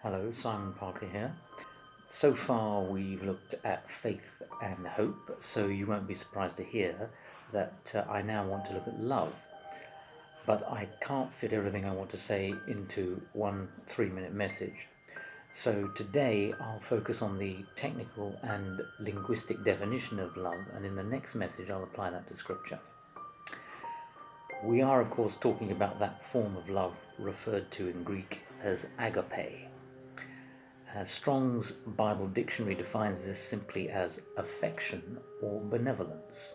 Hello, Simon Parker here. So far, we've looked at faith and hope, so you won't be surprised to hear that I now want to look at love. But I can't fit everything I want to say into one 3-minute message. So today, I'll focus on the technical and linguistic definition of love, and in the next message, I'll apply that to Scripture. We are, of course, talking about that form of love referred to in Greek as agape. Strong's Bible Dictionary defines this simply as affection or benevolence.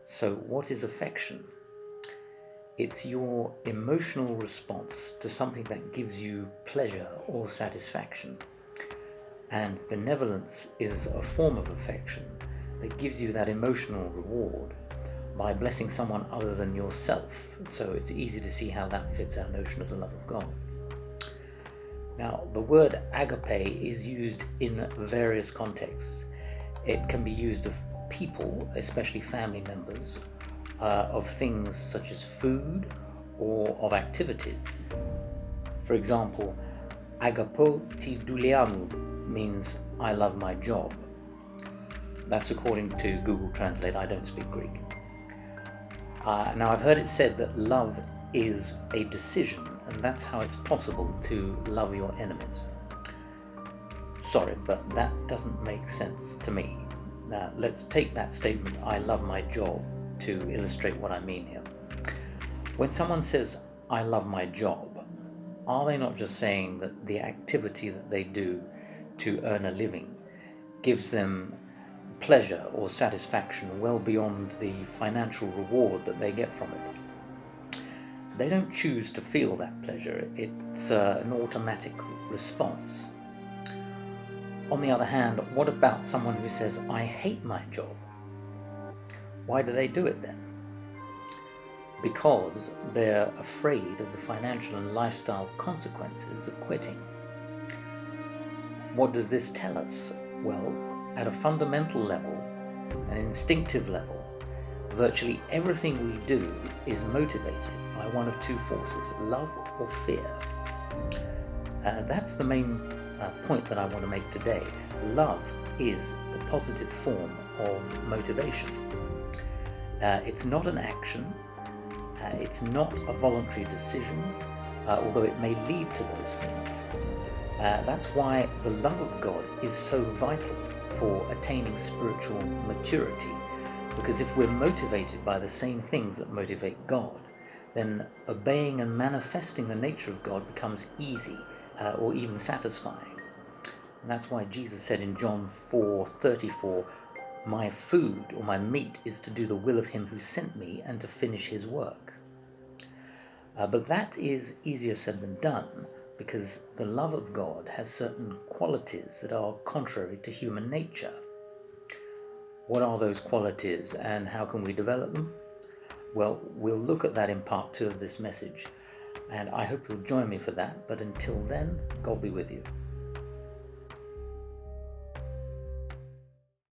So, what is affection? It's your emotional response to something that gives you pleasure or satisfaction. And benevolence is a form of affection that gives you that emotional reward by blessing someone other than yourself. So, it's easy to see how that fits our notion of the love of God. Now, the word agape is used in various contexts. It can be used of people, especially family members, of things such as food or of activities. For example, agapo ti douleamu means I love my job. That's according to Google Translate. I don't speak Greek. Now, I've heard it said that love is a decision, and that's how it's possible to love your enemies. Sorry, but that doesn't make sense to me. Now, let's take that statement, I love my job, to illustrate what I mean here. When someone says, I love my job, are they not just saying that the activity that they do to earn a living gives them pleasure or satisfaction well beyond the financial reward that they get from it? They don't choose to feel that pleasure, it's an automatic response. On the other hand, what about someone who says, I hate my job? Why do they do it then? Because they're afraid of the financial and lifestyle consequences of quitting. What does this tell us? Well, at a fundamental level, an instinctive level, virtually everything we do is motivated by one of two forces, love or fear. That's the main point that I want to make today. Love is the positive form of motivation. It's not an action, it's not a voluntary decision, although it may lead to those things. That's why the love of God is so vital for attaining spiritual maturity. Because if we're motivated by the same things that motivate God, then obeying and manifesting the nature of God becomes easy or even satisfying. And that's why Jesus said in John 4:34, my food or my meat is to do the will of him who sent me and to finish his work. But that is easier said than done, because the love of God has certain qualities that are contrary to human nature. What are those qualities and how can we develop them? Well, we'll look at that in part 2 of this message, and I hope you'll join me for that. But until then, God be with you.